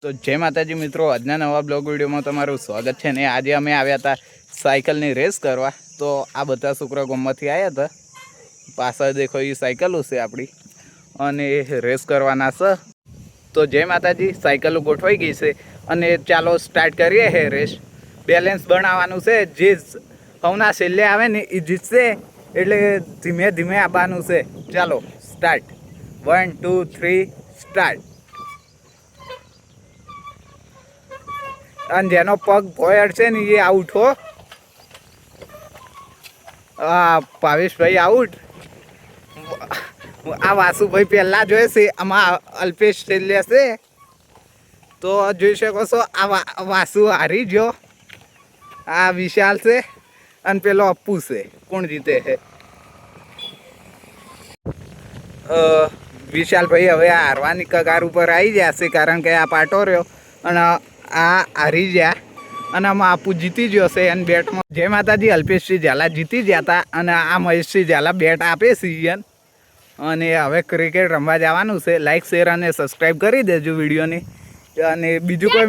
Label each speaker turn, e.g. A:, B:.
A: તો જય માતાજી મિત્રો, આજના નવા બ્લોગ વિડીયોમાં તમારું સ્વાગત છે ને આજે અમે આવ્યા હતા સાયકલની રેસ કરવા। તો આ બધા છોકરા ગામમાંથી આવ્યા હતા, પાછળ દેખો એ સાયકલો છે આપણી અને રેસ કરવાના છે। તો જય માતાજી, સાયકલો ગોઠવાઈ ગઈ છે અને ચાલો સ્ટાર્ટ કરીએ હે રેસ। બેલેન્સ બનાવવાનું છે, જે સૌના છેલ્લે આવે ને એ જીતશે, એટલે ધીમે ધીમે આવવાનું છે। ચાલો સ્ટાર્ટ, 1 2 3 સ્ટાર્ટ। અને જેનો પગ ભોય અડશે ને એ આઉટ હો। ભાવેશભાઈ આઉટ। આ વાસુભાઈ પહેલા જોયે છે, આમાં અલ્પેશ છેલ્લે છે। તો જોઈ શકો છો આ વાસુ હારી ગયો। આ વિશાલ છે અને પેલો અપ્પુ છે। કોણ જીતે છે? વિશાલભાઈ હવે હારવાની કગાર ઉપર આવી જશે, કારણ કે આ પાટો રહ્યો અને આ હારી ગયા અને આમાં આપુ જીતી ગયો છે। અને બેટમાં જય માતાજી, અલ્પેશસિંહ ઝાલા જીતી ગયા હતા અને આ મહેશસિંહ ઝાલા બેટ આપે છે। અને હવે ક્રિકેટ રમવા જવાનું છે। લાઈક શેર અને સબસ્ક્રાઈબ કરી દેજો વિડીયોની। અને બીજું કોઈ